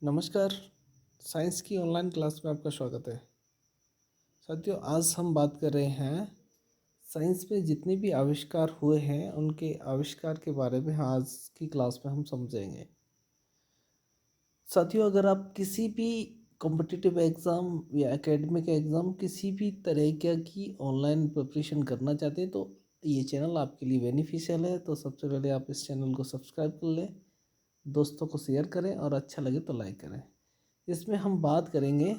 नमस्कार। साइंस की online class में आपका स्वागत है। साथियों, आज हम बात कर रहे हैं साइंस में जितने भी आविष्कार हुए हैं उनके आविष्कार के बारे में आज की क्लास में हम समझेंगे। साथियों, अगर आप किसी भी कॉम्पिटिटिव एग्ज़ाम या एकेडमिक एग्ज़ाम किसी भी तरह की ऑनलाइन प्रिपरेशन करना चाहते हैं तो ये चैनल आपके लिए बेनिफिशियल है। तो सबसे पहले आप इस चैनल को सब्सक्राइब कर लें, दोस्तों को शेयर करें और अच्छा लगे तो लाइक करें। इसमें हम बात करेंगे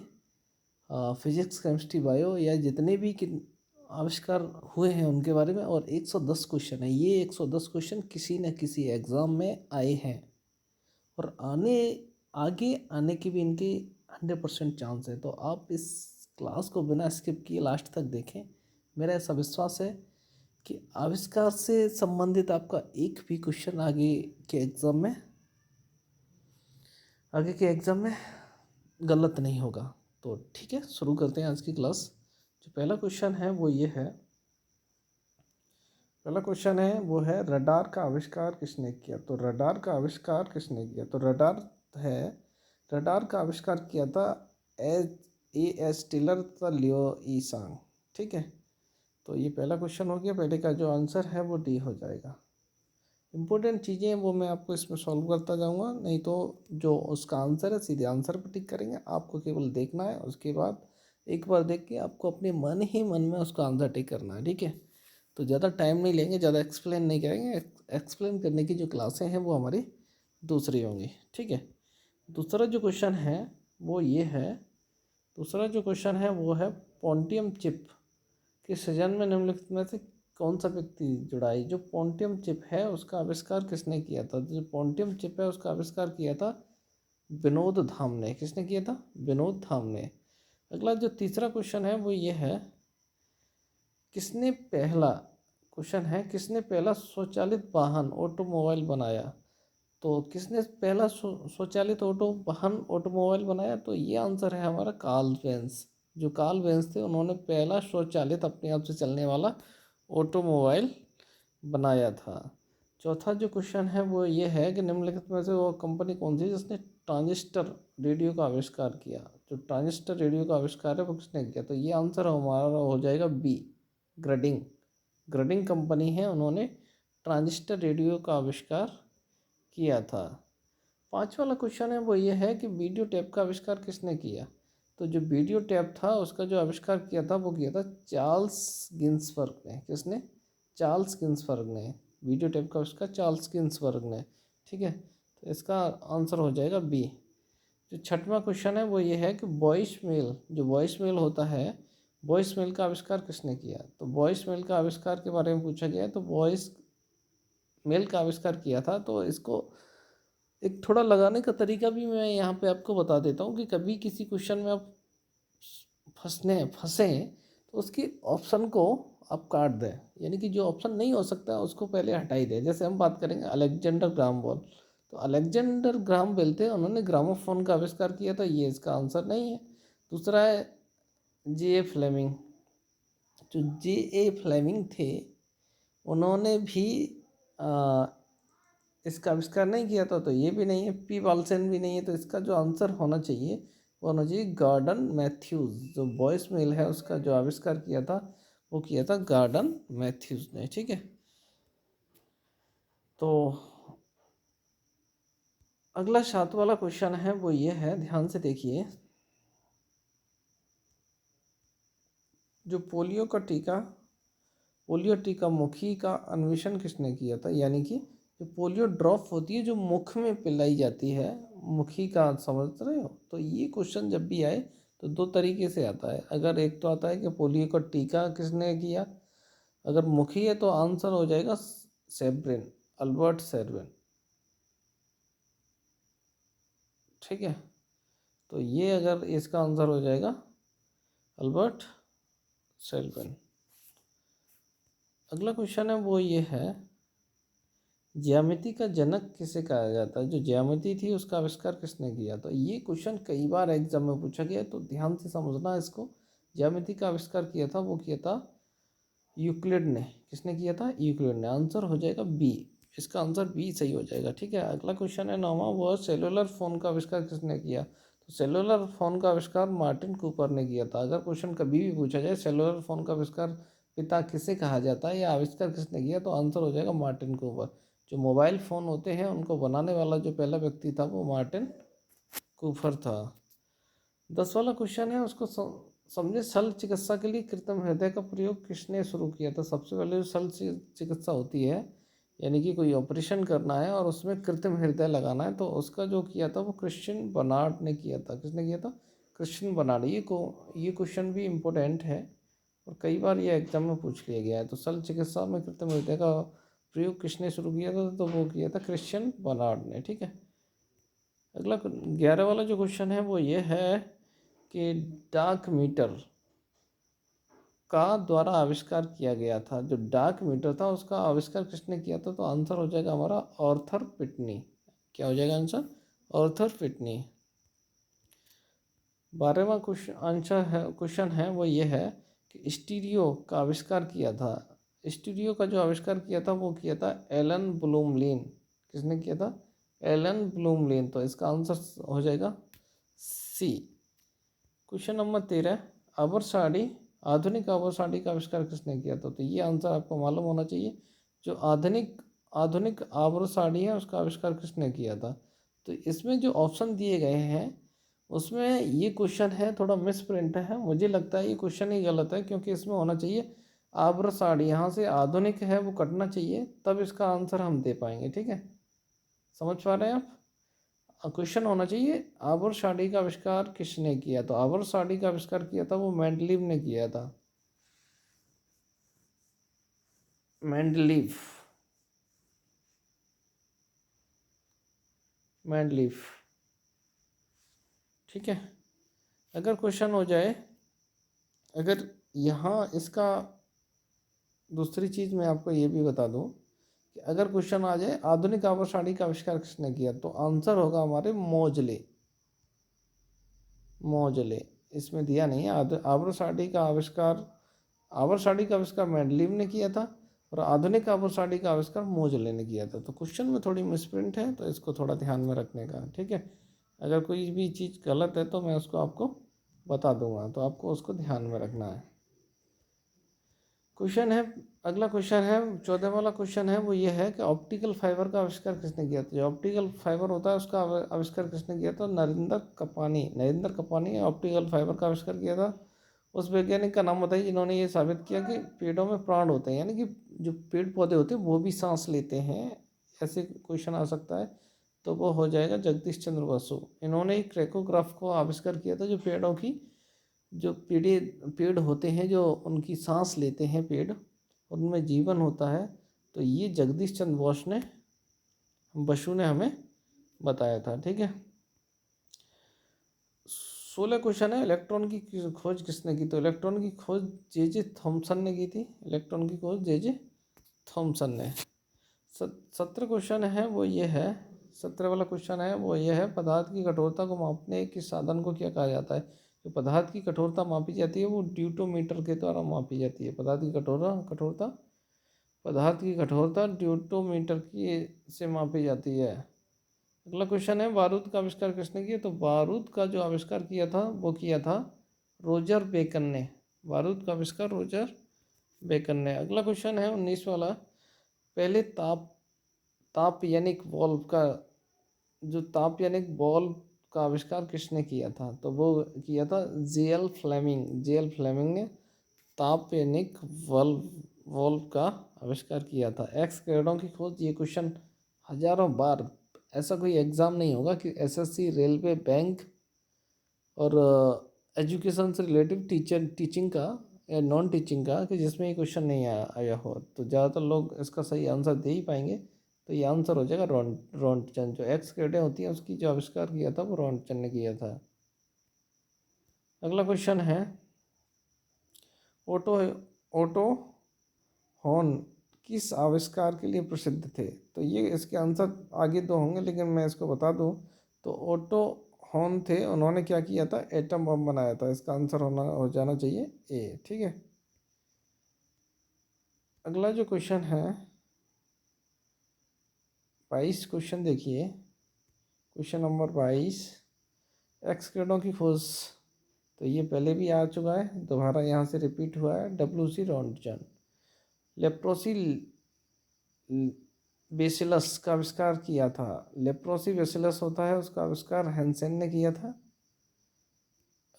फिजिक्स, केमिस्ट्री, बायो या जितने भी आविष्कार हुए हैं उनके बारे में। और 110 क्वेश्चन है। ये 110 क्वेश्चन किसी न किसी एग्ज़ाम में आए हैं और आगे आने की भी इनकी 100% चांस है। तो आप इस क्लास को बिना स्किप किए लास्ट तक देखें। मेरा ऐसा विश्वास है कि आविष्कार से संबंधित आपका एक भी क्वेश्चन आगे के एग्ज़ाम में गलत नहीं होगा। तो ठीक है, शुरू करते हैं आज की क्लास। जो पहला क्वेश्चन है वो ये है। पहला क्वेश्चन है वो है, रडार का आविष्कार किसने किया? तो रडार का आविष्कार किसने किया? तो रडार का आविष्कार किया था एस टेलर तथा लियो ई सांग। ठीक है, तो ये पहला क्वेश्चन हो गया। पहले का जो आंसर है वो डी हो जाएगा। इम्पोर्टेंट चीज़ें हैं वो मैं आपको इसमें सॉल्व करता जाऊंगा, नहीं तो जो उसका आंसर है सीधे आंसर पर टिक करेंगे। आपको केवल देखना है, उसके बाद एक बार देख के आपको अपने मन ही मन में उसका आंसर टिक करना है। ठीक है, तो ज़्यादा टाइम नहीं लेंगे, ज़्यादा एक्सप्लेन नहीं करेंगे। एक्सप्लेन करने की जो क्लासें हैं वो हमारी दूसरी होंगी। ठीक है, दूसरा जो क्वेश्चन है वो ये है। दूसरा जो क्वेश्चन है वो है, पोंटियम चिप के सृजन में निम्नलिखित में से कौन सा व्यक्ति जुड़ा है? जो पोंटियम चिप है उसका आविष्कार किसने किया था? जो पोंटियम चिप है उसका आविष्कार किया था विनोद धाम ने। किसने किया था? विनोद धाम ने। अगला जो तीसरा क्वेश्चन है वो ये है, किसने पहला क्वेश्चन है किसने पहला स्वचालित वाहन ऑटोमोबाइल बनाया? तो किसने पहला स्वचालित ऑटोमोबाइल बनाया? तो ये आंसर है हमारा कार्ल बेंज। जो कार्ल बेंज थे उन्होंने पहला स्वचालित अपने आप से चलने वाला ऑटोमोबाइल बनाया था। चौथा जो क्वेश्चन है वो ये है कि निम्नलिखित में से वो कंपनी कौन सी जिसने ट्रांजिस्टर रेडियो का आविष्कार किया? जो ट्रांजिस्टर रेडियो का आविष्कार है वो किसने किया? तो ये आंसर हमारा हो जाएगा बी, ग्रडिंग। ग्रडिंग कंपनी है, उन्होंने ट्रांजिस्टर रेडियो का आविष्कार किया था। पांचवा वाला क्वेश्चन है वो ये है कि वीडियो टेप का आविष्कार किसने किया? तो जो वीडियो टेप था उसका जो आविष्कार किया था वो किया था चार्ल्स गिन्सबर्ग ने। किसने? चार्ल्स गिन्सबर्ग ने। वीडियो टेप का आविष्कार चार्ल्स गिन्सबर्ग ने। ठीक है, तो इसका आंसर हो जाएगा बी। जो छठवां क्वेश्चन है वो ये है कि वॉइस मेल होता है, वॉइस मेल का आविष्कार किसने किया? तो वॉइस मेल का आविष्कार के बारे में पूछा गया है। तो वॉइस मेल का आविष्कार किया था, तो इसको एक थोड़ा लगाने का तरीका भी मैं यहाँ पे आपको बता देता हूँ कि कभी किसी क्वेश्चन में आप फंसें तो उसकी ऑप्शन को आप काट दें, यानी कि जो ऑप्शन नहीं हो सकता उसको पहले हटा ही दें। जैसे हम बात करेंगे अलेक्जेंडर ग्राहम बेल। तो अलेक्जेंडर ग्राहम बेल थे, उन्होंने ग्रामोफोन का आविष्कार किया था, ये इसका आंसर नहीं है। दूसरा है जे ए फ्लेमिंग। जो जे ए फ्लेमिंग थे उन्होंने भी इसका आविष्कार नहीं किया था, तो ये भी नहीं है। पी वालसेन भी नहीं है। तो इसका जो आंसर होना चाहिए वो होना चाहिए गॉर्डन मैथ्यूज। जो वॉइस मेल है उसका जो आविष्कार किया था वो किया था गॉर्डन मैथ्यूज ने। ठीक है, तो अगला 7 वाला क्वेश्चन है वो ये है, ध्यान से देखिए। जो पोलियो टीका मुखी का अन्वेषण किसने किया था? यानी कि जो पोलियो ड्रॉप होती है जो मुख में पिलाई जाती है, मुखी का, समझ रहे हो? तो ये क्वेश्चन जब भी आए तो दो तरीके से आता है। अगर एक तो आता है कि पोलियो का टीका किसने किया, अगर मुखी है तो आंसर हो जाएगा सेब्रिन, अल्बर्ट सेब्रिन। ठीक है, तो ये अगर इसका आंसर हो जाएगा अल्बर्ट सेब्रिन। अगला क्वेश्चन है वो ये है, ज्यामिति का जनक किसे कहा जाता है? जो ज्यामिति थी उसका आविष्कार किसने किया? तो ये क्वेश्चन कई बार एग्जाम में पूछा गया, तो ध्यान से समझना इसको। ज्यामिति का आविष्कार किया था वो किया था यूक्लिड ने। किसने किया था? यूक्लिड ने। आंसर हो जाएगा बी, इसका आंसर बी सही हो जाएगा। ठीक है, अगला क्वेश्चन है 9वां, वह सेलुलर फ़ोन का आविष्कार किसने किया? तो सेलुलर फ़ोन का आविष्कार मार्टिन कूपर ने किया था। अगर क्वेश्चन कभी भी पूछा जाए सेलुलर फ़ोन का आविष्कार पिता किसे कहा जाता है या आविष्कार किसने किया, तो आंसर हो जाएगा मार्टिन कूपर। जो मोबाइल फ़ोन होते हैं उनको बनाने वाला जो पहला व्यक्ति था वो मार्टिन कूपर था। 10 वाला क्वेश्चन है उसको समझे, शल्य चिकित्सा के लिए कृत्रिम हृदय का प्रयोग किसने शुरू किया था? सबसे पहले जो शल्य चिकित्सा होती है, यानी कि कोई ऑपरेशन करना है और उसमें कृत्रिम हृदय लगाना है, तो उसका जो किया था वो क्रिश्चियन बर्नार्ड ने किया था। किसने किया था? Christian Barnard. ये क्वेश्चन भी इम्पोर्टेंट है और कई बार ये एग्जाम में पूछ लिया गया है। तो शल्य चिकित्सा में कृत्रिम हृदय का प्रयोग किसने शुरू किया था? तो वो किया था क्रिश्चियन बर्नार्ड ने। ठीक है, अगला 11 वाला जो क्वेश्चन है वो ये है कि डाक मीटर का द्वारा आविष्कार किया गया था। जो डाक मीटर था उसका आविष्कार किसने किया था? तो आंसर हो जाएगा हमारा आर्थर पिटनी। क्या हो जाएगा आंसर? Arthur Pitney. 12वां क्वेश्चन है वो ये है कि स्टीरियो का आविष्कार किया था। स्टीरियो का जो आविष्कार किया था वो किया था एलन ब्लूमलिन। किसने किया था? एलन ब्लूमलिन। तो इसका आंसर हो जाएगा सी। क्वेश्चन नंबर 13, आबर साड़ी, आधुनिक आबर साड़ी का आविष्कार किसने किया था? तो ये आंसर आपको मालूम होना चाहिए। जो आधुनिक आधुनिक आबर साड़ी है उसका आविष्कार किसने किया था? तो इसमें जो ऑप्शन दिए गए हैं उसमें ये क्वेश्चन है थोड़ा मिस प्रिंट है, मुझे लगता है ये क्वेश्चन ही गलत है, क्योंकि इसमें होना चाहिए आबर साड़ी, यहाँ से आधुनिक है वो कटना चाहिए, तब इसका आंसर हम दे पाएंगे। ठीक है, समझ पा रहे हैं आप? क्वेश्चन होना चाहिए आबर साड़ी का आविष्कार किसने किया? तो आबर साड़ी का आविष्कार किया था वो मेंडलीव ने किया था। Mendeleev, Mendeleev. ठीक है, अगर क्वेश्चन हो जाए, अगर यहाँ इसका दूसरी चीज़ मैं आपको ये भी बता दूं कि अगर क्वेश्चन आ जाए आधुनिक आबर साड़ी का आविष्कार किसने किया, तो आंसर होगा हमारे मोजले। मोजले, इसमें दिया नहीं है। आबर साड़ी का आविष्कार, आबर साड़ी का आविष्कार मेंडलीव ने किया था और आधुनिक आबर साड़ी का आविष्कार मोजले ने किया था। तो क्वेश्चन में थोड़ी मिसप्रिंट है, तो इसको थोड़ा ध्यान में रखने का। ठीक है, अगर कोई भी चीज़ गलत है तो मैं उसको आपको बता दूंगा, तो आपको उसको ध्यान में रखना है। क्वेश्चन है, अगला क्वेश्चन है 14 वाला क्वेश्चन है वो ये है कि ऑप्टिकल फाइबर का आविष्कार किसने किया था? जो ऑप्टिकल फाइबर होता है उसका आविष्कार किसने किया था? नरेंद्र कपानी। नरेंद्र कपानी ने ऑप्टिकल फाइबर का आविष्कार किया था। उस वैज्ञानिक का नाम बताइए जिन्होंने ये साबित किया कि पेड़ों में प्राण होते हैं, यानी कि जो पेड़ पौधे होते हैं वो भी सांस लेते हैं। ऐसे क्वेश्चन आ सकता है, तो वो हो जाएगा जगदीश चंद्र बसु। इन्होंने एक क्रेकोग्राफ को आविष्कार किया था, जो पेड़ों की जो पेड़ होते हैं जो उनकी सांस लेते हैं पेड़, उनमें जीवन होता है। तो ये जगदीश चंद्र बसु ने हमें बताया था। ठीक है, 16 क्वेश्चन है, इलेक्ट्रॉन की खोज किसने की? तो इलेक्ट्रॉन की खोज जे थॉमसन ने की थी। इलेक्ट्रॉन की खोज जे थॉमसन ने। 17 क्वेश्चन है वो ये है, 17 वाला क्वेश्चन है वो ये है, पदार्थ की कठोरता को मापने के साधन को क्या कहा जाता है? जो पदार्थ की कठोरता मापी जाती है वो ड्यूटोमीटर के द्वारा मापी जाती है। पदार्थ की कठोरता पदार्थ की कठोरता ड्यूटोमीटर की से मापी जाती है। अगला क्वेश्चन है, बारूद का आविष्कार किसने किया? तो बारूद का जो आविष्कार किया था वो किया था रोजर बेकन ने। बारूद का आविष्कार रोजर बेकन ने। अगला क्वेश्चन है 19 वाला, पहले तापयानिक बल्ब का जो तापयानिक बल्ब का आविष्कार किसने किया था? तो वो किया था जेएल फ्लेमिंग। जेएल फ्लेमिंग ने तापयानिक बल्ब का आविष्कार किया था। एक्स किरणों की खोज, ये क्वेश्चन हजारों बार, ऐसा कोई एग्ज़ाम नहीं होगा कि एसएससी, रेलवे, बैंक और एजुकेशन से रिलेटिव टीचिंग का या नॉन टीचिंग का, कि जिसमें ये क्वेश्चन नहीं आया हो। तो ज़्यादातर लोग इसका सही आंसर दे ही पाएंगे। तो ये आंसर हो जाएगा रॉन्टचन। जो एक्स किरणें होती हैं उसकी जो आविष्कार किया था वो रॉन्टचन ने किया था। अगला क्वेश्चन है, ओटो ओटो हॉर्न किस आविष्कार के लिए प्रसिद्ध थे? तो ये इसके आंसर आगे दो होंगे, लेकिन मैं इसको बता दूं तो ओटो हॉर्न थे, उन्होंने क्या किया था? एटम बम बनाया था। इसका आंसर हो जाना चाहिए ए। ठीक है, अगला जो क्वेश्चन है 22 क्वेश्चन देखिए, क्वेश्चन नंबर 22, एक्स किरणों की खोज। तो ये पहले भी आ चुका है, दोबारा यहाँ से रिपीट हुआ है। WC Röntgen. लेप्रोसी बेसिलस का आविष्कार किया था। लेप्रोसी बेसिलस होता है, उसका आविष्कार हैंसेन ने किया था।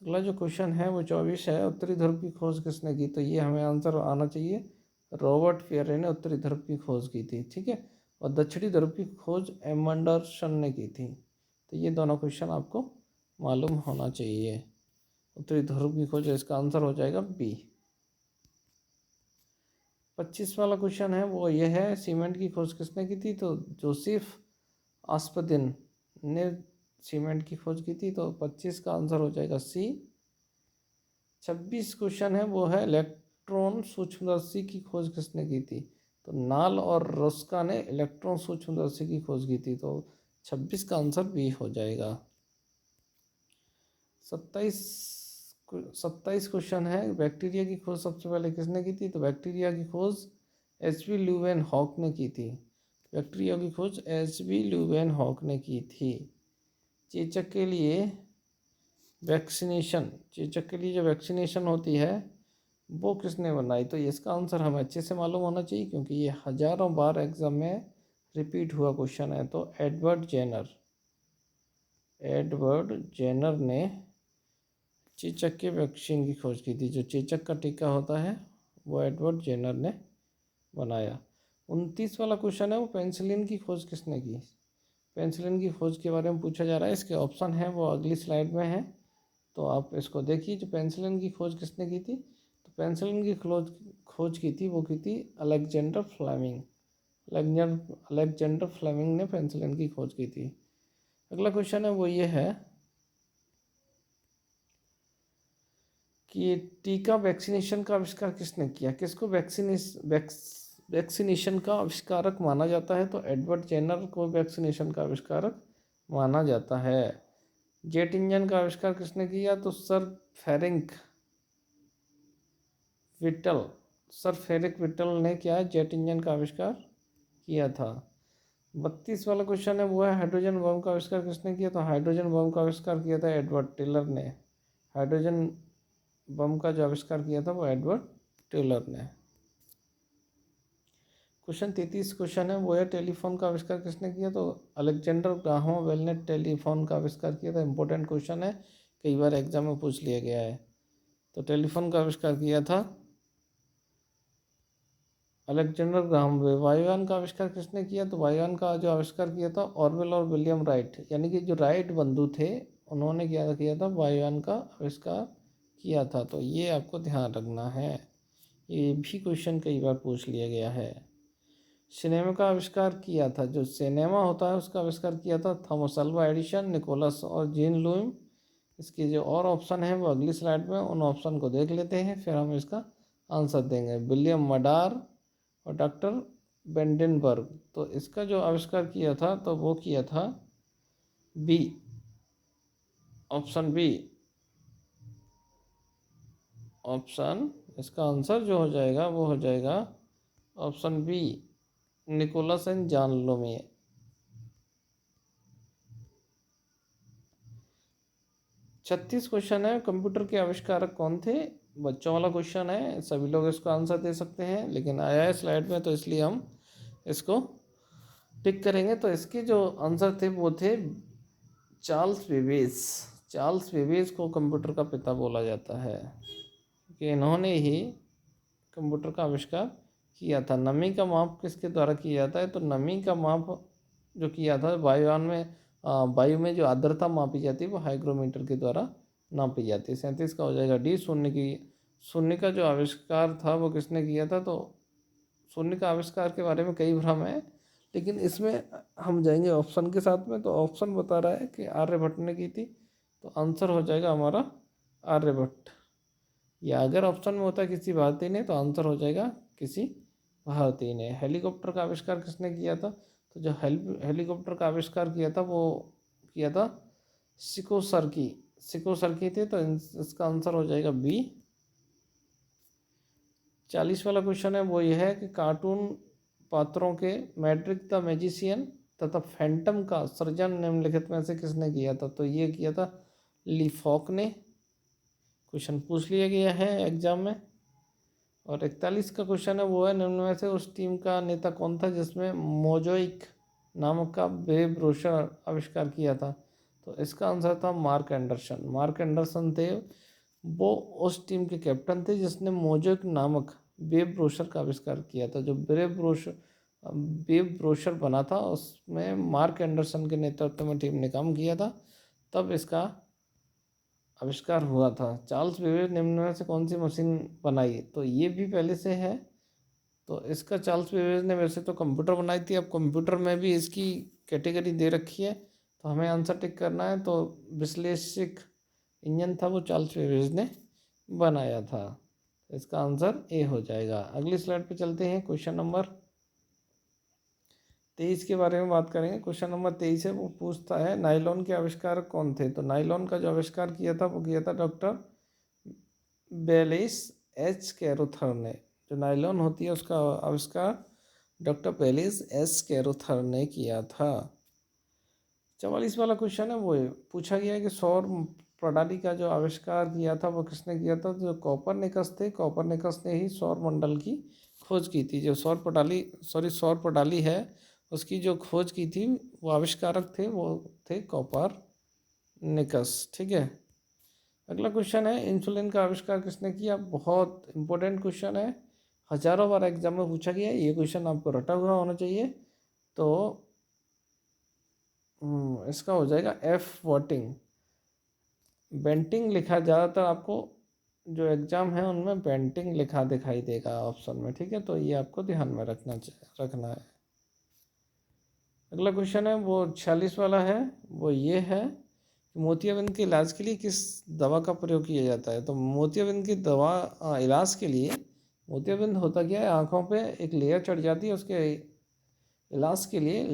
अगला जो क्वेश्चन है वो 24 है, उत्तरी ध्रुव की खोज किसने की। तो ये हमें आंसर आना चाहिए, रॉबर्ट पियरे ने उत्तरी ध्रुव की खोज की थी, ठीक है। और दक्षिणी ध्रुव की खोज एमंडरसन ने की थी। तो ये दोनों क्वेश्चन आपको मालूम होना चाहिए। उत्तरी ध्रुव की खोज, इसका आंसर हो जाएगा बी। 25 वाला क्वेश्चन है वो ये है, सीमेंट की खोज किसने की थी। तो जोसेफ आस्पदिन ने सीमेंट की खोज की थी। तो 25 का आंसर हो जाएगा सी। 26 क्वेश्चन है वो है, इलेक्ट्रॉन सूक्ष्मदर्शी की खोज किसने की थी। तो नाल और रोस्का ने इलेक्ट्रॉन सूक्ष्मदर्शी की खोज की थी। तो 26 का आंसर बी हो जाएगा। 27 क्वेश्चन है, बैक्टीरिया की खोज सबसे पहले किसने की थी। तो बैक्टीरिया की खोज एच.बी. ल्यूवेनहॉक ने की थी। बैक्टीरिया की खोज एच.बी. ल्यूवेनहॉक ने की थी। चेचक के लिए वैक्सीनेशन, चेचक के लिए जो वैक्सीनेशन होती है वो किसने बनाई। तो इसका आंसर हमें अच्छे से मालूम होना चाहिए, क्योंकि ये हजारों बार एग्जाम में रिपीट हुआ क्वेश्चन है। तो एडवर्ड जेनर ने चेचक के वैक्सीन की खोज की थी। जो चेचक का टीका होता है वो एडवर्ड जेनर ने बनाया। 29 वाला क्वेश्चन है वो, पेंसिलिन की खोज किसने की। पेंसिलिन की खोज के बारे में पूछा जा रहा है। इसके ऑप्शन है वो अगली स्लाइड में है, तो आप इसको देखिए। जो पेंसिलिन की खोज किसने की थी। तो पेंसिलिन की खोज की थी, वो की थी अलेक्जेंडर फ्लेमिंग। अलेक्जेंडर फ्लेमिंग ने पेंसिलिन की खोज की थी। अगला क्वेश्चन है वो ये है कि टीका वैक्सीनेशन का आविष्कार किसने किया। किसको वैक्सीनेशन का आविष्कारक माना जाता है। तो एडवर्ड जेनर को वैक्सीनेशन का आविष्कारक माना जाता है। जेट इंजन का आविष्कार किसने किया। तो सर फेरिक विटल ने क्या जेट इंजन का आविष्कार किया था। 32 वाला क्वेश्चन है वो है, हाइड्रोजन बम का आविष्कार किसने किया। तो हाइड्रोजन बम का आविष्कार किया था एडवर्ड टेलर ने। हाइड्रोजन बम का जो आविष्कार किया था वो एडवर्ड टेलर ने। क्वेश्चन 33 क्वेश्चन है वो है, टेलीफोन का आविष्कार किसने किया। तो अलेक्जेंडर ग्राहम बेल ने टेलीफोन का आविष्कार किया था। इंपॉर्टेंट क्वेश्चन है, कई बार एग्जाम में पूछ लिया गया है। तो टेलीफोन का आविष्कार किया था अलेक्जेंडर ग्राहम बेल। वायुयान का आविष्कार किसने किया। तो वायुयान का जो आविष्कार किया था ऑरवेल और विलियम राइट, यानी कि जो राइट बंधु थे, उन्होंने क्या किया था, वायुयान का आविष्कार किया था। तो ये आपको ध्यान रखना है, ये भी क्वेश्चन कई बार पूछ लिया गया है। सिनेमा का आविष्कार किया था, जो सिनेमा होता है उसका आविष्कार किया था थॉमस अल्वा एडिसन, निकोलस और जीन लुइम। इसके जो और ऑप्शन है वो अगली स्लाइड में, उन ऑप्शन को देख लेते हैं, फिर हम इसका आंसर देंगे। विलियम मडार और डॉक्टर बेंडेनबर्ग। तो इसका जो आविष्कार किया था तो वो किया था बी, ऑप्शन बी। ऑप्शन, इसका आंसर जो हो जाएगा वो हो जाएगा option B, Nicolas and John Lumière. 36 question है, कंप्यूटर के आविष्कारक कौन थे। बच्चों वाला क्वेश्चन है, सभी लोग इसको आंसर दे सकते हैं, लेकिन आया है स्लाइड में तो इसलिए हम इसको टिक करेंगे। तो इसके जो आंसर थे वो थे चार्ल्स बेबेज। चार्ल्स बेबेज को कंप्यूटर का पिता बोला जाता है, कि इन्होंने ही कंप्यूटर का आविष्कार किया था। नमी का माप किसके द्वारा किया जाता है। तो नमी का माप जो किया था वायुयान में, वायु में जो आर्द्रता मापी जाती है वो हाइग्रोमीटर के द्वारा नापी जाती है। 37 का हो जाएगा डी। शून्य का जो आविष्कार था वो किसने किया था। तो शून्य का आविष्कार के बारे में कई भ्रम है, लेकिन इसमें हम जाएंगे ऑप्शन के साथ में। तो ऑप्शन बता रहा है कि आर्यभट्ट ने की थी। तो आंसर हो जाएगा हमारा आर्यभट्ट। या अगर ऑप्शन में होता है किसी भारतीय ने, तो आंसर हो जाएगा किसी भारतीय ने। हेलीकॉप्टर का आविष्कार किसने किया था। तो जो हेलीकॉप्टर का आविष्कार किया था वो किया था सिकोसर्की थे। तो इसका आंसर हो जाएगा बी। 40 वाला क्वेश्चन है वो ये है कि कार्टून पात्रों के मैड्रिक द मैजिशियन तथा फैंटम का सृजन निम्नलिखित में से किसने किया था? तो ये किया था लीफॉक ने। क्वेश्चन पूछ लिया गया है एग्जाम में। और 41 का क्वेश्चन है वो है, निम्न में से उस टीम का नेता कौन था जिसमें मोज़ेक नामक का वेब ब्रोशर आविष्कार किया था? तो इसका आंसर था मार्क एंडरसन। मार्क एंडरसन थे वो उस टीम के कैप्टन थे जिसने मोज़ेक नामक वेब ब्रोशर का आविष्कार किया था। जो वेब ब्रोशर बना था उसमें मार्क एंडरसन के नेतृत्व में टीम ने काम किया था, तब इसका आविष्कार हुआ था। चार्ल्स बेबेज निम्न में से कौन सी मशीन बनाई? तो ये भी पहले से है। तो इसका चार्ल्स बेबेज ने वैसे तो कंप्यूटर बनाई थी, अब कंप्यूटर में भी इसकी कैटेगरी दे रखी है, तो हमें आंसर टिक करना है। तो विश्लेषक इंजन था वो चार्ल्स बेबेज ने बनाया था। इसका आंसर ए हो जाएगा। अगली स्लाइड पे चलते हैं। क्वेश्चन नंबर 23 के बारे में बात करेंगे। क्वेश्चन नंबर 23 है वो पूछता है नायलॉन के आविष्कारक कौन थे? तो नायलॉन का जो आविष्कार किया था वो किया था डॉक्टर बेलिस एच कैरोथर ने। जो नायलॉन होती है उसका आविष्कार डॉक्टर बेलिस एच कैरोथर ने किया था। 44 वाला क्वेश्चन है वो पूछा गया है कि सौर प्रणाली का जो आविष्कार किया था वो किसने किया था? जो कोपरनिकस थे, कोपरनिकस ने ही सौर मंडल की खोज की थी। जो सौर प्रणाली है उसकी जो खोज की थी वो आविष्कारक थे वो थे कोपरनिकस। ठीक है। अगला क्वेश्चन है इंसुलिन का आविष्कार किसने किया? बहुत इंपॉर्टेंट क्वेश्चन है, हजारों बार एग्जाम में पूछा गया है, ये क्वेश्चन आपको रटा हुआ होना चाहिए। तो इसका हो जाएगा एफ वॉटिंग। बेंटिंग लिखा, ज़्यादातर आपको जो एग्ज़ाम है उनमें बेंटिंग लिखा दिखाई देगा ऑप्शन में। ठीक है, तो ये आपको ध्यान में रखना है। अगला क्वेश्चन है वो 46 वाला है, वो ये है कि मोतियाबिंद के इलाज के लिए किस दवा का प्रयोग किया जाता है? तो मोतियाबिंद की दवा इलाज के लिए, मोतियाबिंद होता क्या है, आँखों पे एक लेयर चढ़ जाती है, उसके इलाज के लिए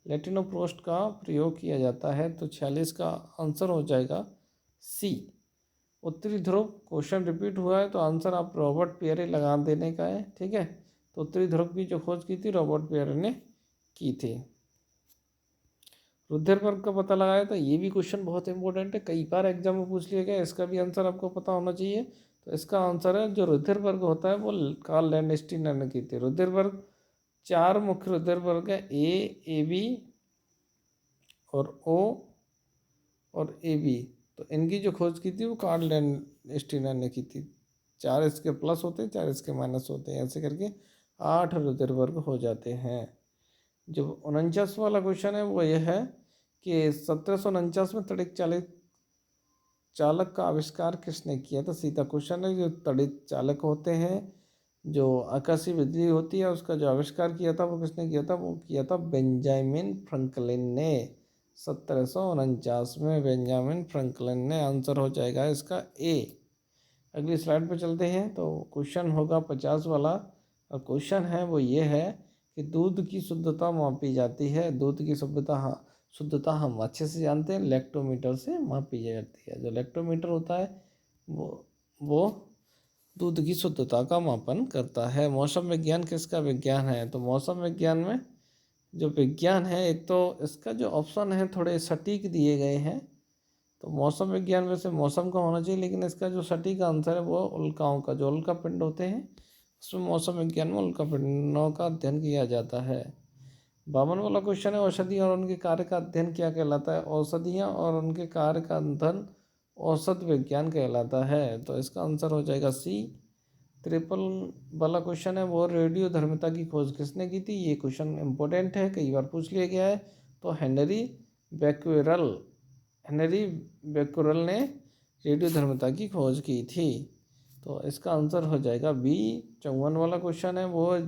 लेटिनोप्रोस्ट का प्रयोग किया जाता है। तो 46 का आंसर हो जाएगा सी, उत्तरी ध्रुव। क्वेश्चन रिपीट हुआ है तो आंसर आप रॉबर्ट पियरे लगा देने का है। ठीक है, तो उत्तरी ध्रुव की जो खोज की थी रॉबर्ट पियरे ने की थी। रुधिरवर्ग का पता लगाया था, ये भी क्वेश्चन बहुत इंपॉर्टेंट है, कई बार एग्जाम में पूछ लिया गया, इसका भी आंसर आपको पता होना चाहिए। तो इसका आंसर है जो रुधिरवर्ग होता है वो कार्ल लैंडस्टीनर ने की थी। रुधिरवर्ग 4 मुख्य रुधिरवर्ग है, ए बी और ओ और ए बी। तो इनकी जो खोज की थी वो कार्ल लैंडस्टीनर ने की थी। 4 इसके प्लस होते हैं, 4 इसके माइनस होते हैं, ऐसे करके 8 रुधिरवर्ग हो जाते हैं। जो 49 वाला क्वेश्चन है वो ये है कि 1749 में तड़ित चालक का आविष्कार किसने किया था? सीधा क्वेश्चन है। जो तड़ित चालक होते हैं, जो आकाशीय बिजली होती है, उसका जो आविष्कार किया था वो किसने किया था? वो किया था बेंजामिन फ्रैंकलिन ने। 1749 में बेंजामिन फ्रैंकलिन ने। आंसर हो जाएगा इसका ए। अगली स्लाइड पर चलते हैं। तो क्वेश्चन होगा 50 वाला, और क्वेश्चन है वो ये है कि दूध की शुद्धता मापी जाती है। दूध की शुद्धता हम अच्छे से जानते हैं, लैक्टोमीटर से मापी जाती है। जो लैक्टोमीटर होता है वो दूध की शुद्धता का मापन करता है। मौसम विज्ञान किसका विज्ञान है? तो मौसम विज्ञान में जो विज्ञान है, एक तो इसका जो ऑप्शन है थोड़े सटीक दिए गए हैं। तो मौसम विज्ञान वैसे मौसम का होना चाहिए, लेकिन इसका जो सटीक आंसर है वो उल्काओं का, जो उल्का पिंड होते हैं उसमें मौसम विज्ञान में उल्का पिंडों का अध्ययन किया जाता है। 52 वाला क्वेश्चन है औषधियाँ और उनके कार्य का अध्ययन क्या कहलाता है? औषधियाँ और उनके कार्य का अध्ययन औषध विज्ञान कहलाता है। तो इसका आंसर हो जाएगा सी। 53 वाला क्वेश्चन है वो रेडियो धर्मिता की खोज किसने की थी? ये क्वेश्चन इंपॉर्टेंट है, कई बार पूछ लिया गया है। तो हेनरी बेक्वेरेल ने रेडियो धर्मिता की खोज की थी। तो इसका आंसर हो जाएगा बी। 54 वाला क्वेश्चन है वो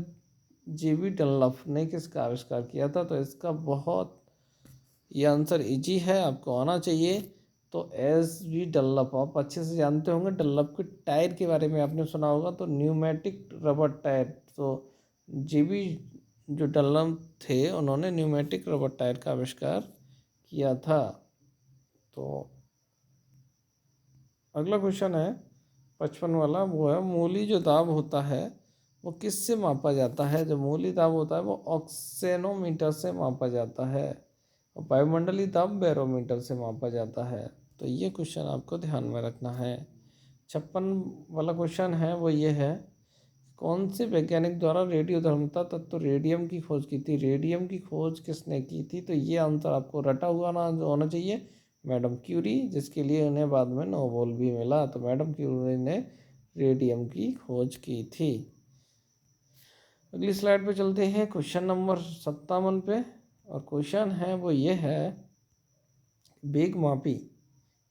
जेबी डनलप ने किसका आविष्कार किया था? तो इसका बहुत ये आंसर इजी है, आपको आना चाहिए। तो एस वी डनलप आप अच्छे से जानते होंगे। डनलप के टायर के बारे में आपने सुना होगा, तो न्यूमेटिक रबर टायर। तो जेबी जो डनलप थे उन्होंने न्यूमेटिक रबर टायर का आविष्कार किया था। तो अगला क्वेश्चन है 55 वाला, वो है मूली जो दाब होता है वो किससे मापा जाता है? जो मूली दाब होता है वो ऑक्सेनोमीटर से मापा जाता है, और वायुमंडलीय दाब बैरोमीटर से मापा जाता है। तो ये क्वेश्चन आपको ध्यान में रखना है। 56 वाला क्वेश्चन है वो ये है, कौन से वैज्ञानिक द्वारा रेडियोधर्मिता तत्व रेडियम की खोज की थी? रेडियम की खोज किसने की थी? तो ये आंसर आपको रटा हुआ ना होना चाहिए, मैडम क्यूरी, जिसके लिए उन्हें बाद में नोबेल भी मिला। तो मैडम क्यूरी ने रेडियम की खोज की थी। अगली स्लाइड पे चलते हैं, क्वेश्चन नंबर 57 पे, और क्वेश्चन है वो ये है, वेग मापी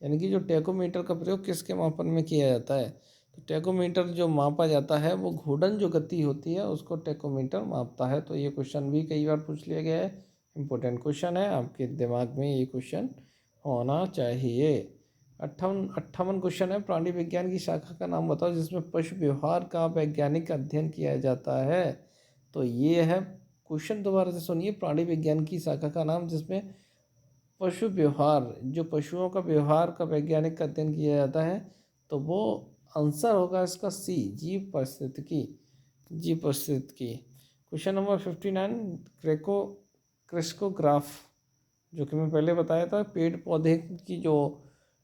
यानी कि जो टैकोमीटर का प्रयोग किसके मापन में किया जाता है? तो टैकोमीटर जो मापा जाता है वो घूर्णन जो गति होती है उसको टैकोमीटर मापता है। तो ये क्वेश्चन भी कई बार पूछ लिया गया है, इंपॉर्टेंट क्वेश्चन है, आपके दिमाग में ये क्वेश्चन होना चाहिए। 58 क्वेश्चन है, प्राणी विज्ञान की शाखा का नाम बताओ जिसमें पशु व्यवहार का वैज्ञानिक अध्ययन किया जाता है। तो ये है क्वेश्चन, दोबारा से सुनिए, प्राणी विज्ञान की शाखा का नाम जिसमें पशु व्यवहार, जो पशुओं का व्यवहार का वैज्ञानिक अध्ययन किया जाता है, तो वो आंसर होगा इसका सी, जीव पारिस्थितिकी, जीव पारिस्थितिकी। क्वेश्चन नंबर 59, क्रिस्कोग्राफ, जो कि मैं पहले बताया था, पेड़ पौधे की, जो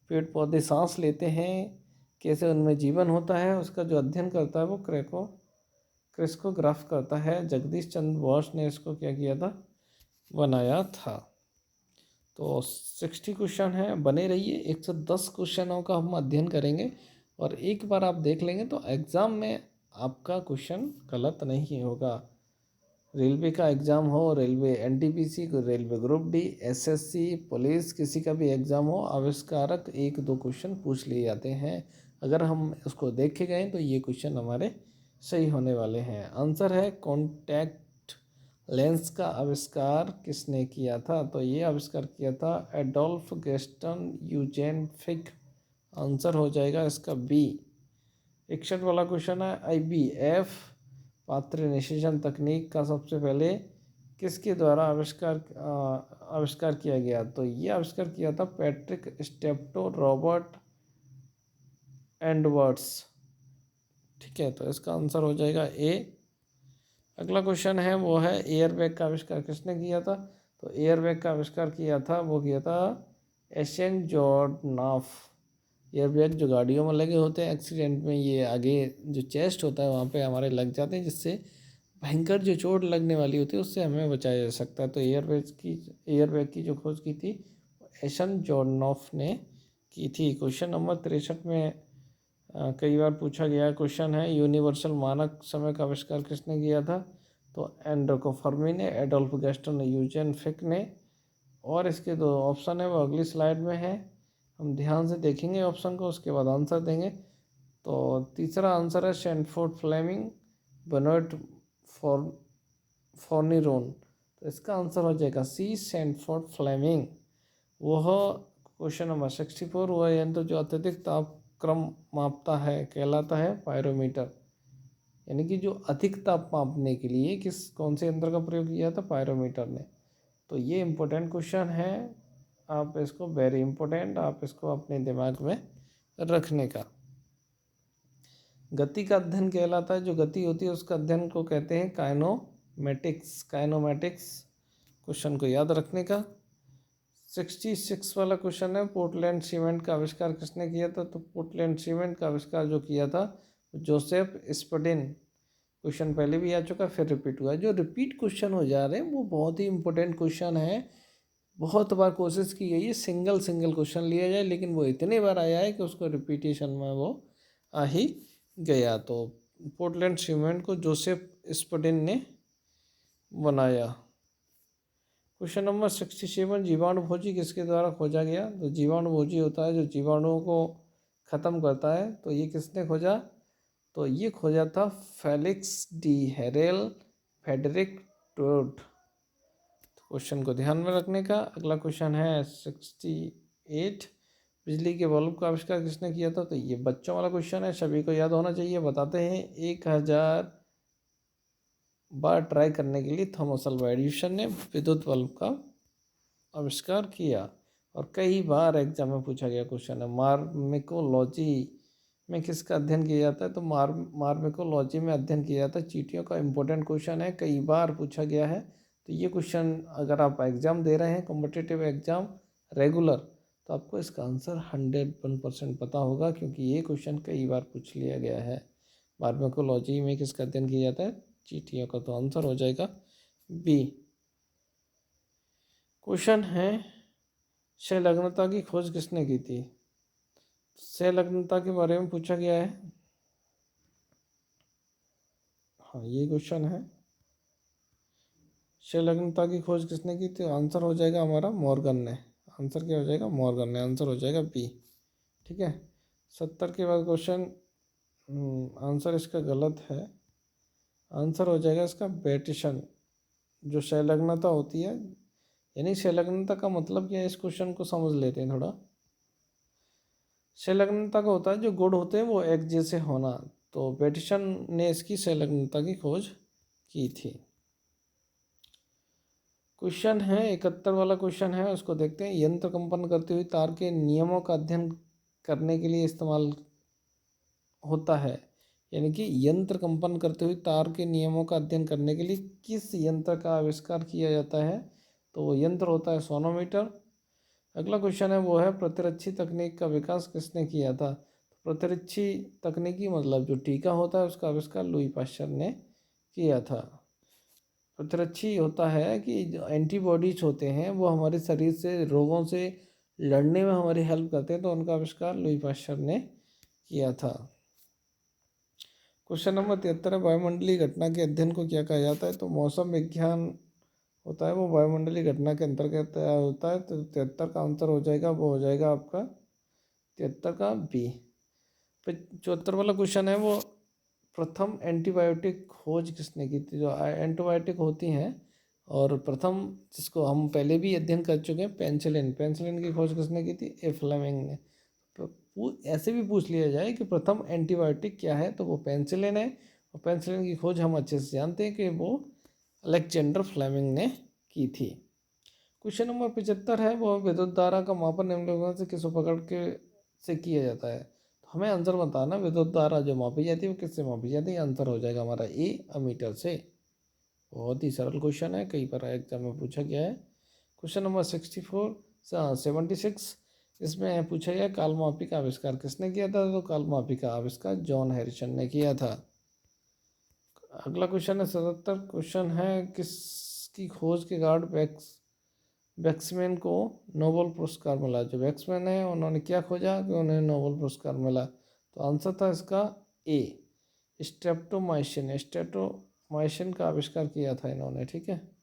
पेड़ पौधे सांस लेते हैं, कैसे उनमें जीवन होता है, उसका जो अध्ययन करता है वो क्रिस्कोग्राफ करता है। जगदीश चंद्र बोस ने इसको क्या किया था? बनाया था। तो 60 क्वेश्चन है, बने रहिए, 110 क्वेश्चनों का हम अध्ययन करेंगे, और एक बार आप देख लेंगे तो एग्ज़ाम में आपका क्वेश्चन गलत नहीं होगा। रेलवे का एग्ज़ाम हो, railway NTPC, railway group D, SSC, police, किसी का भी एग्ज़ाम हो, आविष्कारक 1-2 क्वेश्चन पूछ लिए जाते हैं। अगर हम उसको देखे गए तो ये क्वेश्चन हमारे सही होने वाले हैं। आंसर है, कॉन्टैक्ट लेंस का आविष्कार किसने किया था? तो ये आविष्कार किया था एडोल्फ गैस्टन यूजेन फिक। आंसर हो जाएगा इसका बी। 61 वाला क्वेश्चन है, IBF पात्र निषेचन तकनीक का सबसे पहले किसके द्वारा आविष्कार किया गया? तो ये आविष्कार किया था पैट्रिक स्टेप्टो रॉबर्ट एंडवर्ड्स। ठीक है, तो इसका आंसर हो जाएगा ए। अगला क्वेश्चन है वो है, एयरबैग का आविष्कार किसने किया था? तो एयरबैग का आविष्कार किया था वो किया था एशियन जॉर्डनाफ। एयरबैग जो गाड़ियों में लगे होते हैं, एक्सीडेंट में ये आगे जो चेस्ट होता है वहाँ पे हमारे लग जाते हैं, जिससे भयंकर जो चोट लगने वाली होती है उससे हमें बचाया जा सकता है। तो एयरबैग की जो खोज की थी एशियन जॉर्डनाफ ने की थी। क्वेश्चन नंबर 63 में कई बार पूछा गया क्वेश्चन है, यूनिवर्सल मानक समय का आविष्कार किसने किया था? तो एंड्रोको फर्मी ने, एडोल्फ गैस्टन ने, यूजेन फिक ने। और इसके 2 ऑप्शन है वो अगली स्लाइड में है, हम ध्यान से देखेंगे ऑप्शन को, उसके बाद आंसर देंगे। तो तीसरा आंसर है सैंडफोर्ड फ्लेमिंग बेनोइट फोर्निरोन। तो इसका आंसर हो जाएगा सी, सैंडफोर्ड फ्लेमिंग। वह क्वेश्चन नंबर 64, वह यंत्र जो अत्यधिक तापक्रम मापता है कहलाता है पायरोमीटर। यानी कि जो अधिक ताप मापने के लिए कौन से यंत्र का प्रयोग किया था? पायरोमीटर ने। तो ये इम्पोर्टेंट क्वेश्चन है, आप इसको, वेरी इंपॉर्टेंट, आप इसको अपने दिमाग में रखने का। गति का अध्ययन कहलाता है, जो गति होती है उसका अध्ययन को कहते हैं काइनोमेटिक्स। क्वेश्चन को याद रखने का। 66 वाला क्वेश्चन है, पोर्टलैंड सीमेंट का आविष्कार किसने किया था? तो पोर्टलैंड सीमेंट का आविष्कार जो किया था जोसेफ स्पडिन। क्वेश्चन पहले भी आ चुका, फिर रिपीट हुआ। जो रिपीट क्वेश्चन हो जा रहे हैं वो बहुत ही इंपॉर्टेंट क्वेश्चन है। बहुत बार कोशिश की गई है सिंगल क्वेश्चन लिया जाए, लेकिन वो इतने बार आया है कि उसको रिपीटेशन में वो आ ही गया। तो पोर्टलैंड सीमेंट को जोसेफ स्पडिन ने बनाया। क्वेश्चन नंबर 67, जीवाणुभोजी किसके द्वारा खोजा गया? तो जीवाणुभोजी होता है जो जीवाणुओं को ख़त्म करता है, तो ये किसने खोजा? तो ये खोजा था फेलिक्स डी हेरेल फेडरिक टोड। क्वेश्चन को ध्यान में रखने का। अगला क्वेश्चन है 68, बिजली के बल्ब का आविष्कार किसने किया था? तो ये बच्चों वाला क्वेश्चन है, सभी को याद होना चाहिए। बताते हैं, 1000 बार ट्राई करने के लिए थॉमस अल्वा एडिसन ने विद्युत बल्ब का आविष्कार किया, और कई बार एग्जाम में पूछा गया क्वेश्चन है। मार्मिकोलॉजी में किसका अध्ययन किया जाता है? तो मार्मेकोलॉजी में अध्ययन किया जाता है चींटियों का। इम्पोर्टेंट क्वेश्चन है, कई बार पूछा गया है। तो ये क्वेश्चन अगर आप एग्ज़ाम दे रहे हैं, कॉम्पिटिटिव एग्ज़ाम रेगुलर, तो आपको इसका आंसर 101% पता होगा, क्योंकि ये क्वेश्चन कई बार पूछ लिया गया है। मार्मेकोलॉजी में किसका अध्ययन किया जाता है? चींटियों का। तो आंसर हो जाएगा बी। क्वेश्चन है, संलग्नता की खोज किसने की थी? संलग्नता के बारे में पूछा गया है। हाँ, ये क्वेश्चन है, संलग्नता की खोज किसने की थी? आंसर हो जाएगा हमारा मॉर्गन ने। आंसर क्या हो जाएगा? मॉर्गन ने। आंसर हो जाएगा बी। ठीक है। 70 के बाद क्वेश्चन, आंसर इसका गलत है। आंसर हो जाएगा इसका बेटिशन। जो संलग्नता होती है, यानी संलग्नता का मतलब क्या है, इस क्वेश्चन को समझ लेते हैं थोड़ा। संलग्नता का होता है जो गुण होते हैं वो एक जैसे होना। तो बेटिशन ने इसकी संलग्नता की खोज की थी। क्वेश्चन है 71 वाला क्वेश्चन है, उसको देखते हैं। यंत्र कंपन करती हुई तार के नियमों का अध्ययन करने के लिए इस्तेमाल होता है, यानी कि यंत्र कंपन करते हुए तार के नियमों का अध्ययन करने के लिए किस यंत्र का आविष्कार किया जाता है? तो वो यंत्र होता है सोनोमीटर। अगला क्वेश्चन है वो है, प्रतिरक्षी तकनीक का विकास किसने किया था? प्रतिरक्षी तकनीकी मतलब जो टीका होता है उसका आविष्कार लुई पाश्चर ने किया था। प्रतिरक्षी होता है कि जो एंटीबॉडीज होते हैं वो हमारे शरीर से रोगों से लड़ने में हमारी हेल्प करते हैं, तो उनका आविष्कार लुई पाश्चर ने किया था। क्वेश्चन नंबर 73 है, वायुमंडलीय घटना के अध्ययन को क्या कहा जाता है? तो मौसम विज्ञान होता है वो वायुमंडलीय घटना के अंतर्गत होता है। तो 73 का आंसर हो जाएगा, वो हो जाएगा आपका 73 का बी। फिर 74 वाला क्वेश्चन है वो, प्रथम एंटीबायोटिक खोज किसने की थी? जो एंटीबायोटिक होती हैं, और प्रथम जिसको हम पहले भी अध्ययन कर चुके हैं, पेनिसिलिन। पेनिसिलिन की खोज किसने की थी? ए फ्लेमिंग ने। तो ऐसे भी पूछ लिया जाए कि प्रथम एंटीबायोटिक क्या है, तो वो पेनिसिलिन है। और पेनिसिलिन की खोज हम अच्छे से जानते हैं कि वो अलेक्जेंडर फ्लेमिंग ने की थी। क्वेश्चन नंबर 75 है वो, विद्युत धारा का मापन निम्नलिखित से किस उपकरण के से किया जाता है? तो हमें आंसर बताना, विद्युत धारा जो मापी जाती है वो किससे मापी जाती है? आंसर हो जाएगा हमारा ए, अमीटर से। बहुत ही सरल क्वेश्चन है, कई बार एग्जाम में पूछा गया है। क्वेश्चन नंबर 76, इसमें पूछा गया, कालमापी का आविष्कार किसने किया था? तो कालमापी का आविष्कार जॉन हैरिसन ने किया था। अगला क्वेश्चन है 77 क्वेश्चन है, किसकी खोज के कारण वैक्समैन को नोबेल पुरस्कार मिला? जो वैक्समैन है उन्होंने क्या खोजा कि उन्हें नोबेल पुरस्कार मिला? तो आंसर था इसका ए, स्ट्रेप्टोमाइसिन। स्ट्रेप्टोमाइसिन का आविष्कार किया था इन्होंने। ठीक है।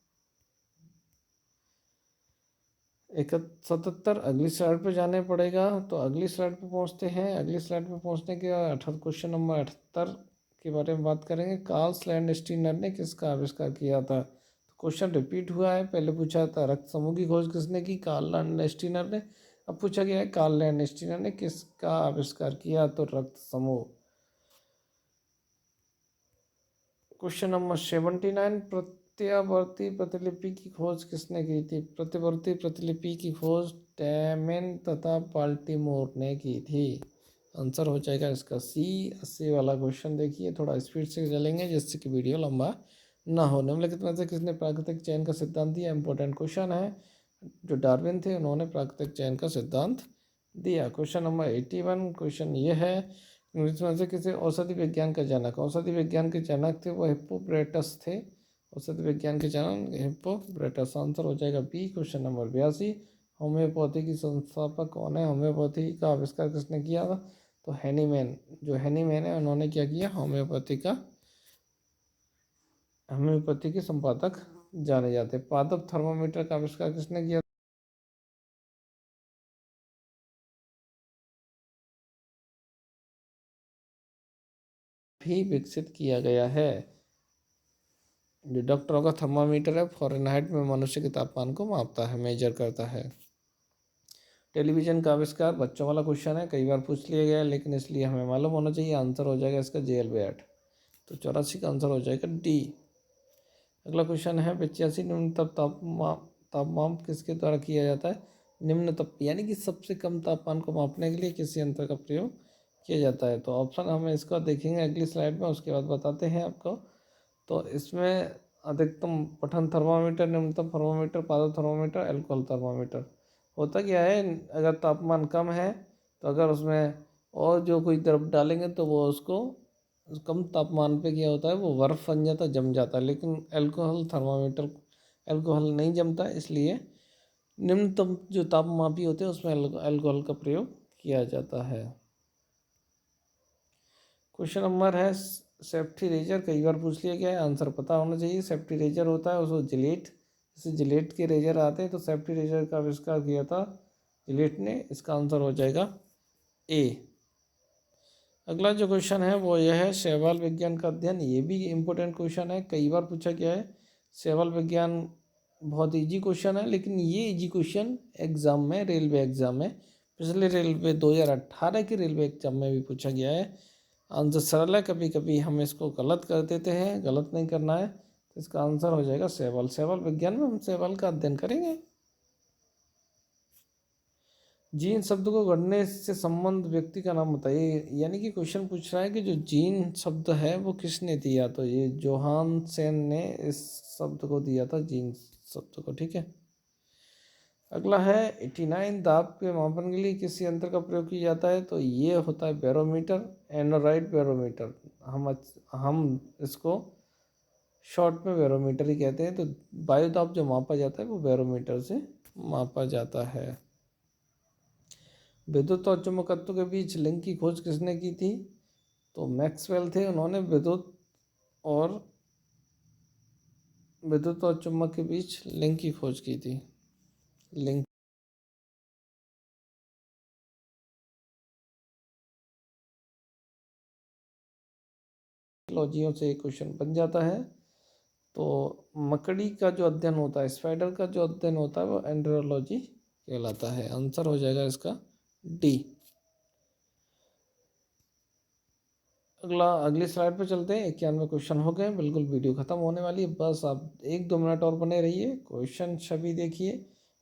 77 अगली स्लाइड पे जाने पड़ेगा। तो अगली स्लाइड पे पहुंचते हैं। अगली स्लाइड पे पहुंचने के बाद क्वेश्चन नंबर 78 के बारे में बात करेंगे। कार्ल लैंडस्टीनर ने किसका आविष्कार किया था? तो क्वेश्चन रिपीट हुआ है, पहले पूछा था रक्त समूह की खोज किसने की? कार्ल लैंडस्टीनर ने। अब पूछा गया है कार्ल लैंडस्टीनर ने किसका आविष्कार किया? तो रक्त समूह। क्वेश्चन नंबर 79, प्रत्यावर्ती प्रतिलिपि की खोज किसने की थी? प्रत्यावर्ती प्रतिलिपि की खोज टैमेन तथा बाल्टीमोर ने की थी। आंसर हो जाएगा इसका सी, 80 वाला क्वेश्चन। देखिए थोड़ा स्पीड से चलेंगे जिससे कि वीडियो लंबा ना हो। निम्नलिखित में से किसने प्राकृतिक चयन का सिद्धांत दिया? इंपॉर्टेंट क्वेश्चन है। जो डार्विन थे उन्होंने प्राकृतिक चयन का सिद्धांत दिया। क्वेश्चन नंबर 81 क्वेश्चन ये है, इसमें से किसी औषधि विज्ञान के जनक? औषधि विज्ञान के जनक थे वो हिप्पोक्रेटस थे। औषधि विज्ञान के जनक हिप्पोक्रेटस। आंसर हो जाएगा बी। क्वेश्चन नंबर 82, होम्योपैथी की संस्थापक कौन है? होम्योपैथी का आविष्कार किसने किया था? तो हैनीमैन। जो हैनीमैन है उन्होंने क्या किया? होम्योपैथी के संपादक जाने जाते। पादप थर्मामीटर का आविष्कार किसने किया? भी विकसित किया गया है। जो डॉक्टरों का थर्मामीटर है, फ़ारेनहाइट में मनुष्य के तापमान को मापता है, मेजर करता है। टेलीविज़न का आविष्कार, बच्चों वाला क्वेश्चन है, कई बार पूछ लिया गया है, लेकिन इसलिए हमें मालूम होना चाहिए। आंसर हो जाएगा इसका जे एल बैट। तो 84 का आंसर हो जाएगा डी। अगला क्वेश्चन है 85, न्यूनतम तापमान किसके द्वारा किया जाता है? निम्न तप यानी कि सबसे कम तापमान को मापने के लिए किस यंत्र का प्रयोग किया जाता है। तो ऑप्शन हम इसका देखेंगे अगली स्लाइड में, उसके बाद बताते हैं आपको। तो इसमें अधिकतम पठन थर्मामीटर, न्यूनतम थर्मामीटर, पादप थर्मामीटर, अल्कोहल थर्मामीटर। होता क्या है, अगर तापमान कम है तो अगर उसमें और जो कोई द्रव डालेंगे तो वो उसको कम तापमान पे क्या होता है, वो बर्फ़ बन जाता है, जम जाता है। लेकिन अल्कोहल थर्मामीटर, अल्कोहल नहीं जमता, इसलिए निम्नतम जो तापमापी होते हैं उसमें अल्कोहल का प्रयोग किया जाता है। क्वेश्चन नंबर है सेफ्टी रेजर, कई बार पूछ लिया गया है, आंसर पता होना चाहिए। सेफ्टी रेजर होता है उसको जिलेट, जैसे जिलेट के रेजर आते हैं, तो सेफ्टी रेजर का आविष्कार किया था जिलेट ने। इसका आंसर हो जाएगा ए। अगला जो क्वेश्चन है वो यह है शैवाल विज्ञान का अध्ययन। ये भी इम्पोर्टेंट क्वेश्चन है, कई बार पूछा गया है। शैवाल विज्ञान बहुत इजी क्वेश्चन है, लेकिन ये इजी क्वेश्चन एग्जाम में, रेलवे एग्जाम में, पिछले रेलवे 2018 के रेलवे एग्जाम में भी पूछा गया है। आंसर सरल है, कभी कभी हम इसको गलत कर देते हैं, गलत नहीं करना है। तो इसका आंसर हो जाएगा शैवाल। शैवाल विज्ञान में हम शैवाल का अध्ययन करेंगे। जीन शब्द को गढ़ने से संबंध व्यक्ति का नाम बताइए। यानी कि क्वेश्चन पूछ रहा है कि जो जीन शब्द है वो किसने दिया, तो ये जोहान सेन ने इस शब्द को दिया था, जीन शब्द को। ठीक है। अगला है 89, दाब के मापन के लिए किस यंत्र का प्रयोग किया जाता है, तो ये होता है बैरोमीटर, एनोराइड बैरोमीटर। हम इसको शॉर्ट में बैरोमीटर ही कहते हैं। तो वायु दाब जो मापा जाता है वो बैरोमीटर से मापा जाता है। विद्युत और चुंबकत्व के बीच लिंक की खोज किसने की थी, तो मैक्सवेल थे। उन्होंने विद्युत और चुंबक के बीच लिंक की खोज की थी। लिंक लॉजियों से एक क्वेश्चन बन जाता है। तो मकड़ी का जो अध्ययन होता है, स्पाइडर का जो अध्ययन होता है वो एंड्रोलॉजी कहलाता है। आंसर हो जाएगा इसका डी। अगली स्लाइड पे चलते हैं। 91 क्वेश्चन हो गए, बिल्कुल वीडियो खत्म होने वाली है, बस आप 1-2 मिनट और बने रहिए, क्वेश्चन सभी देखिए,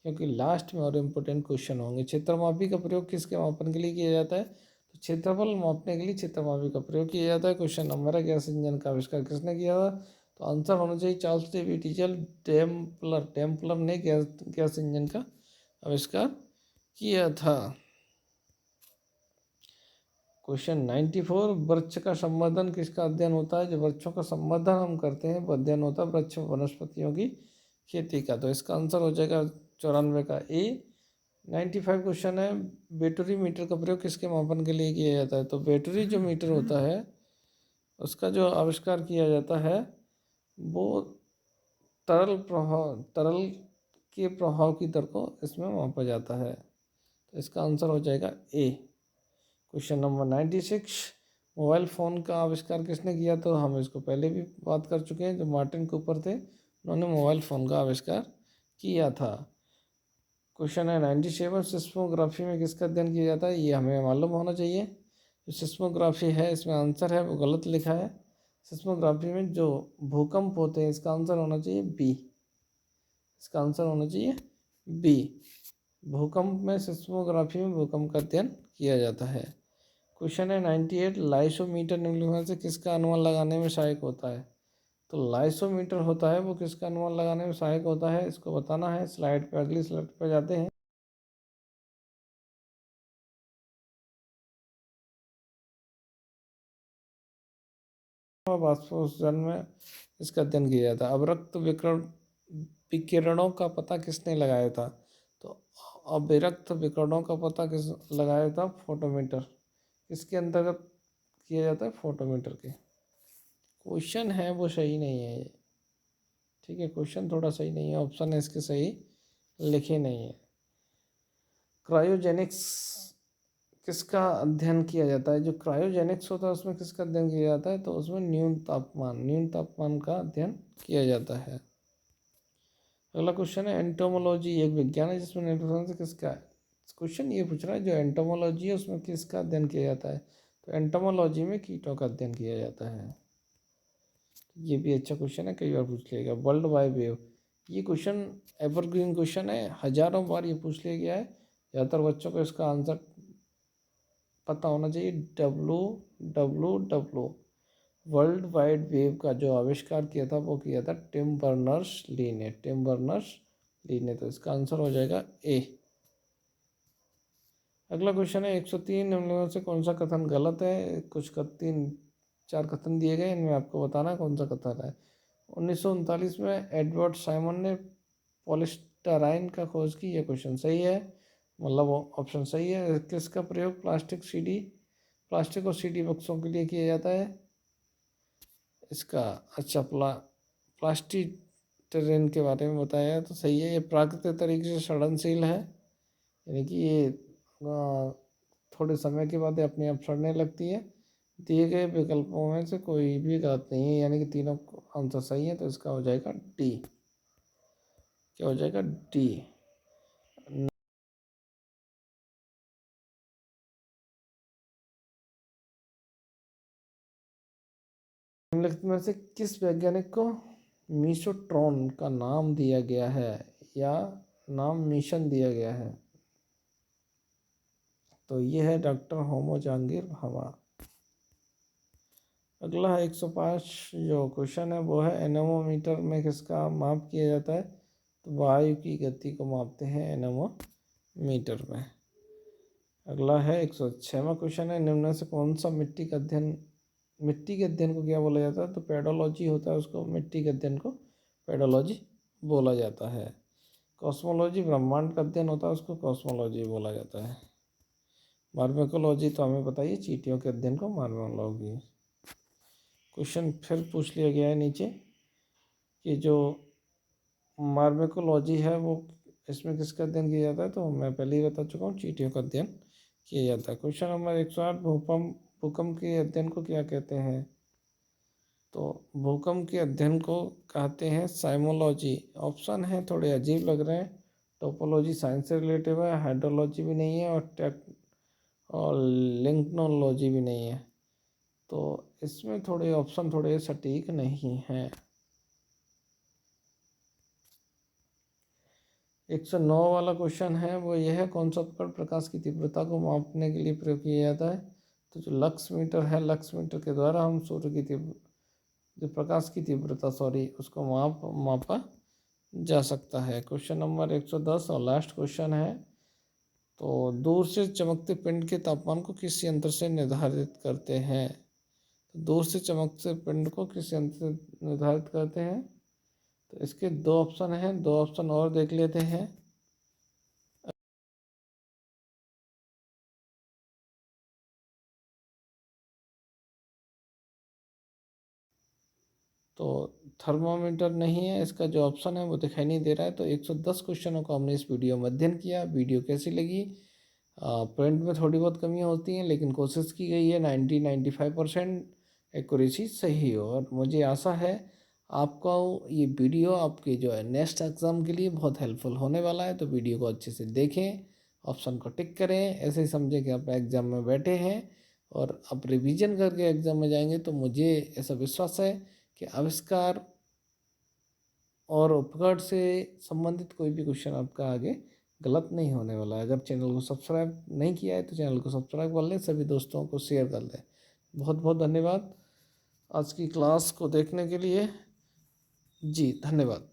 क्योंकि लास्ट में और इम्पोर्टेंट क्वेश्चन होंगे। क्षेत्रमापी का प्रयोग किसके मापन के लिए किया जाता है, तो क्षेत्रफल मापने के लिए क्षेत्रमापी का प्रयोग किया जाता है। क्वेश्चन नंबर है गैस इंजन का आविष्कार किसने किया था, तो आंसर होना चाहिए चार्ल्स डेविड डीजल टेम्पलर ने गैस इंजन का आविष्कार किया था। क्वेश्चन 94, वृक्ष का संवर्धन किसका अध्ययन होता है, जो वृक्षों का संवर्धन हम करते हैं वो अध्ययन होता है वृक्ष वनस्पतियों की खेती का। तो इसका आंसर हो जाएगा 94 का ए। 95 क्वेश्चन है बैटरी मीटर का प्रयोग किसके मापन के लिए किया जाता है, तो बैटरी जो मीटर होता है उसका जो आविष्कार किया जाता है वो तरल के प्रभाव की दर को इसमें मापा जाता है। तो इसका आंसर हो जाएगा ए। क्वेश्चन नंबर 96, मोबाइल फ़ोन का आविष्कार किसने किया, तो हम इसको पहले भी बात कर चुके हैं। जो मार्टिन कूपर थे उन्होंने मोबाइल फ़ोन का आविष्कार किया था। क्वेश्चन है 97, सिस्मोग्राफी में किसका अध्ययन किया जाता है, ये हमें मालूम होना चाहिए। जो सिस्मोग्राफी है इसमें आंसर है वो गलत लिखा है। सिस्मोग्राफी में जो भूकंप होते हैं, इसका आंसर होना चाहिए बी। इसका आंसर होना चाहिए बी। भूकंप में, सिस्मोग्राफी में भूकंप का अध्ययन किया जाता है। क्वेश्चन है 98, लाइसोमीटर निम्नलिखित से किसका अनुमान लगाने में सहायक होता है, तो लाइसोमीटर होता है वो किसका अनुमान लगाने में सहायक होता है, इसको बताना है। स्लाइड पे, अगली स्लाइड पे जाते हैं। वाष्पोत्सर्जन में इसका अध्ययन किया जाता है। अवरक्त विकिरणों का पता किसने लगाया था, तो अविरक्त विकिरणों का पता किस लगाया था, फोटोमीटर। किसके अंतर्गत किया जाता है, फोटोमीटर के। क्वेश्चन है वो सही नहीं है ये, ठीक है, क्वेश्चन थोड़ा सही नहीं है, ऑप्शन है इसके सही लिखे नहीं है। क्रायोजेनिक्स किसका अध्ययन किया जाता है, जो क्रायोजेनिक्स होता है उसमें किसका अध्ययन किया जाता है, तो उसमें न्यून तापमान का अध्ययन किया जाता है। अगला क्वेश्चन है एंटोमोलॉजी एक विज्ञान है जिसमें नाइट्रोजन से किसका है। क्वेश्चन ये पूछ रहा है जो एंटोमोलॉजी है उसमें किसका अध्ययन किया जाता है, तो एंटोमोलॉजी में कीटों का अध्ययन किया जाता है। ये भी अच्छा क्वेश्चन है, कई बार पूछ लिया गया। वर्ल्ड वाइड वेव, ये क्वेश्चन एवरग्रीन क्वेश्चन है, हजारों बार ये पूछ लिया गया है। ज़्यादातर बच्चों को इसका आंसर पता होना चाहिए। WWW वर्ल्ड वाइड वेब का जो आविष्कार किया था वो किया था टिम बर्नर्स ली ने। टिम बर्नर्स ली ने, तो इसका आंसर हो जाएगा ए। अगला क्वेश्चन है 103 निम्नलिखित में से कौन सा कथन गलत है। कुछ तीन चार कथन दिए गए, इनमें आपको बताना कौन सा कथन है। 1939 में एडवर्ड साइमन ने पॉलिस्टराइन का खोज की, यह क्वेश्चन सही है, मतलब ऑप्शन सही है। किसका प्रयोग प्लास्टिक और सीडी बक्सों के लिए किया जाता है। इसका अच्छा प्लास्टिक ट्रेन के बारे में बताया तो सही है। ये प्राकृतिक तरीके से सड़नशील है, यानी कि ये थोड़े समय के बाद अपने आप सड़ने लगती है। दिए गए विकल्पों में से कोई भी गलत नहीं है, यानी कि तीनों आंसर सही है, तो इसका हो जाएगा डी। क्या हो जाएगा? डी। निम्नलिखित में से किस वैज्ञानिक को मीसोट्रॉन का नाम दिया गया है या नाम मिशन दिया गया है। तो ये है डॉक्टर होमो जहांगीर भाभा। अगला है 105 जो क्वेश्चन है वो है एनेमोमीटर में किसका माप किया जाता है। तो वायु की गति को मापते हैं एनेमोमीटर में। अगला है 106वां क्वेश्चन है निम्न में से कौन सा मिट्टी के अध्ययन को क्या बोला जाता है। तो पेडोलॉजी होता है उसको, मिट्टी के अध्ययन को पेडोलॉजी बोला जाता है। कॉस्मोलॉजी ब्रह्मांड का अध्ययन होता है, उसको कॉस्मोलॉजी बोला जाता है। मार्मेकोलॉजी तो हमें बताइए, चींटियों के अध्ययन को मार्मेकोलॉजी। क्वेश्चन फिर पूछ लिया गया है नीचे कि जो मार्मेकोलॉजी है वो इसमें किसका अध्ययन किया जाता है। तो मैं पहले ही बता चुका हूँ, चींटियों का अध्ययन किया जाता है। क्वेश्चन नंबर 108 भूकंप के अध्ययन को क्या कहते हैं। तो भूकंप के अध्ययन को कहते हैं साइमोलॉजी। ऑप्शन है थोड़े अजीब लग रहे हैं। टोपोलॉजी साइंस से रिलेटिव है, हाइड्रोलॉजी भी नहीं है, और लिंक्नोलॉजी भी नहीं है। तो इसमें थोड़े ऑप्शन थोड़े सटीक नहीं हैं। 109 वाला क्वेश्चन है वो यह है, कौन सा उपकरण प्रकाश की तीव्रता को मापने के लिए प्रयोग किया जाता है। तो जो लक्स मीटर है, लक्स मीटर के द्वारा हम सूर्य की जो प्रकाश की तीव्रता उसको मापा जा सकता है। क्वेश्चन नंबर 110 और लास्ट क्वेश्चन है। तो दूर से चमकते पिंड के तापमान को किस यंत्र से निर्धारित करते हैं। तो दूर से चमकते पिंड को किस यंत्र से निर्धारित करते हैं। तो इसके दो ऑप्शन हैं, दो ऑप्शन और देख लेते हैं। तो थर्मामीटर नहीं है, इसका जो ऑप्शन है वो दिखाई नहीं दे रहा है। तो 110 क्वेश्चनों को हमने इस वीडियो में अध्ययन किया। वीडियो कैसी लगी। प्रिंट में थोड़ी बहुत कमियां होती हैं, लेकिन कोशिश की गई है 95% एक्यूरेसी सही हो। और मुझे आशा है आपको ये वीडियो आपके जो है नेक्स्ट एग्ज़ाम के लिए बहुत हेल्पफुल होने वाला है। तो वीडियो को अच्छे से देखें, ऑप्शन को टिक करें, ऐसे ही समझें कि आप एग्ज़ाम में बैठे हैं और आप रिवीजन करके एग्ज़ाम में जाएंगे। तो मुझे ऐसा विश्वास है कि आविष्कार और उपकरण से संबंधित कोई भी क्वेश्चन आपका आगे गलत नहीं होने वाला है। अगर चैनल को सब्सक्राइब नहीं किया है तो चैनल को सब्सक्राइब कर लें, सभी दोस्तों को शेयर कर लें। बहुत बहुत धन्यवाद आज की क्लास को देखने के लिए। जी धन्यवाद।